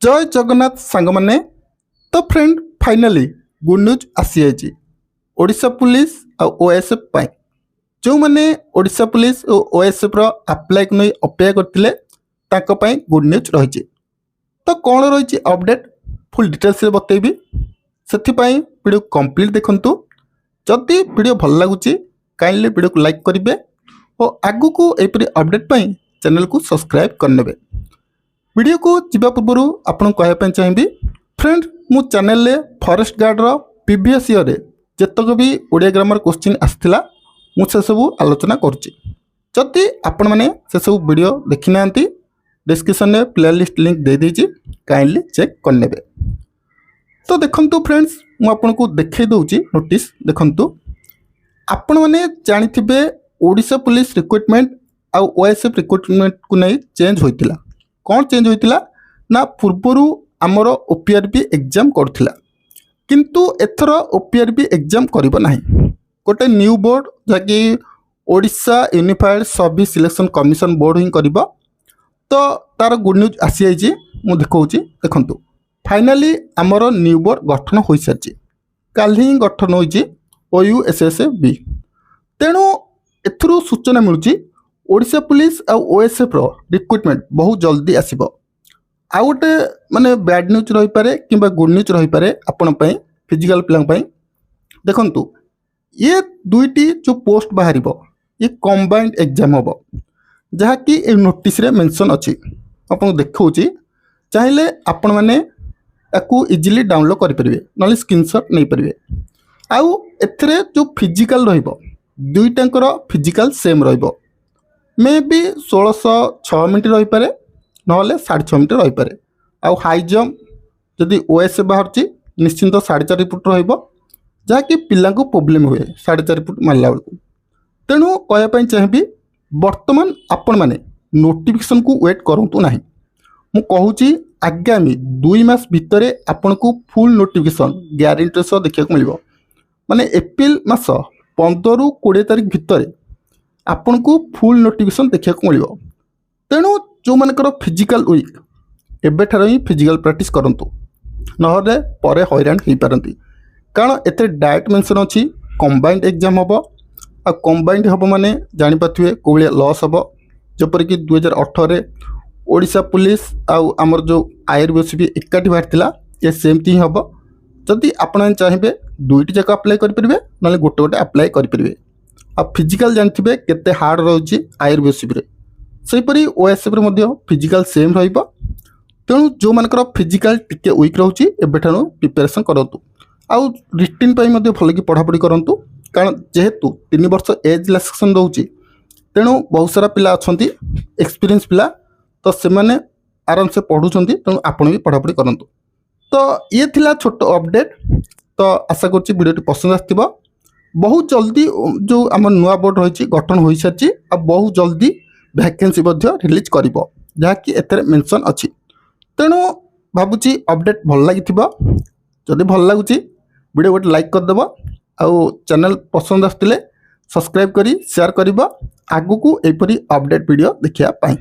जय जगन्नाथ सांग माने तो फ्रेंड फाइनाली गुड न्यूज आसी जाइए ओडिशा पुलिस और ओएसएफ पाई जो मैंने ओडिशा पुलिस और ओएसएफ रो अप्लाई को नहीं अपेक्षा करते गुड न्यूज रही। तो कौन रही अपडेट फुल डिटेल्स बतेबी से वीडियो कंप्लीट देखु। जदि वीडियो भल लगुच काइंडली वीडियो को लाइक करेंगे और आगु को यहपरी अपडेट चैनल को सब्सक्राइब करने। वीडियो को जीवा पूर्व आपन कहवाई चाहिए फ्रेंड मु चैनल रे फॉरेस्ट गार्ड रो प्रीवियस ईयर जितक भी ओडिया ग्रामर क्वेश्चन आसाला मुझे सब आलोचना करुच्ची। जदि आपण मैंने से सब वीडियो देखी ना डिस्क्रिप्शन में प्लेलिस्ट लिंक दे दीजिए काइंडली चेक करने। तो देखंतु फ्रेंड्स मु आपन को देखै दउची नोटिस देखंतु आपण मैंने जानिथिबे ओडिशा पुलिस रिक्रुटमेंट आउ ओएसएफ रिक्रुटमेंट को नहीं चेंज होइतिला। कौन चेंज होइतिला ना पूर्वरु आमर ओपीआरबी एग्जाम करथिला किंतु एथर ओपीआरबी एग्जाम करिबो नाही। गोटे न्यू बोर्ड जाकि Odisha unified service selection commission board ही करिबो। तो तार गुड न्यूज आसी जाइए मु देखौची देखंतु फाइनाली आमर न्यू बोर्ड गठन हो सारी काल ही गठन होइछि OUSSB। तेणु एथरु सूचना मिलुछि ओडिशा पुलिस आ ओएसएफ रो रिक्रुटमेंट बहुत जल्दी आसीबो। आ गोटे माने बैड न्यूज रही पारे किंबा गुड न्यूज रही पारे आपण पई फिजिकल प्लान पई। देखंतु ये दुईटी जो पोस्ट बाहरिबो ये कंबाइंड एग्जाम होबो जहाँ कि ए नोटिस रे मेंशन अछि। आपन देखौछि चाहिले आपण माने याकू इजीली डाउनलोड करि परिबे नले स्क्रीनशॉट नै परिबे। आउ एथरे जो फिजिकल रहिबो दुईटांकर फिजिकल सेम रहिबो मे बी 1606 मिनट रही पारे नहले 6.5 मिनट रही पारे। आउ हाई जंप जदि ओएस बाहर निश्चिंत 4.5 फुट रहिबो जहाँकि पिला को प्रोब्लेम हुए 4.5 फुट मारला बेलू। तेणु कहवाई चाहिए बर्तमान आपण मैंने नोटिफिकेशन को वेट करूँ ना मु कहूँ आगामी 2 मास भितर आपण को फुल नोटिफिकेशन ग्यारंटी सह देखा मिल माने एप्रिल मास 15 ରୁ 20 तारीख भितर आपण को फुल नोटिफिकेशन देखा मिल। तेणु जो मानकर फिजिकल वीक एबेठार ही फिजिकल प्रैक्टिस करंतु नहले परे हैरान हो पारती। कारण एते डायरेक्ट मेंशन अच्छी कंबाइंड एग्जाम हम आ कंबाइंड हम माने जानी पाथुए को लॉस हम जपरिक 2018 ओडिशा पुलिस आमर जो आईआरबीएससी भी एकाठी बाहर ये सेमती ही हम। जदि आपण चाहिए दुईटी जाक अप्लाई करेंगे ना गोटे गोटे अप्लाई करेंगे। आ फिजिकल जानते केते हार्ड रही आईआरबीएससी सेपरी ओएसएफ फिजिकल सेम रहिबो। तेणु जो मानकर फिजिकल टिके वीक रोचे एबेठानु प्रिपरेशन करंतु आउ रिटिन पई मध्ये भल कि पढ़ापढ़ी करंतु। कारण जेहेतु 3 वर्ष एज रिलैक्सेशन दउची तेणु बहुत सारा पिला अछंती एक्सपीरियंस पिला तो से माने आराम से पढ़ुछंती। तेणु आपण भी पढ़ापढ़ी करंतु। तो ये थिला छोट अपडेट। तो आशा करछि वीडियो पसंद आथिबो। बहुत जल्दी जो आम नुआ बोर्ड रही गठन हो सारी आ बहुत जल्दी वैकेंसी रिलीज कर जहाँकि एथरे मेंशन अच्छी। तेणु भावुची अपडेट भल लगी जदि भल लगुच वीडियो गोटे लाइक करदेव आउ चैनल पसंद आसते सब्सक्राइब करी शेयर कर आगू को यहपरी अपडेट वीडियो देखा पाई।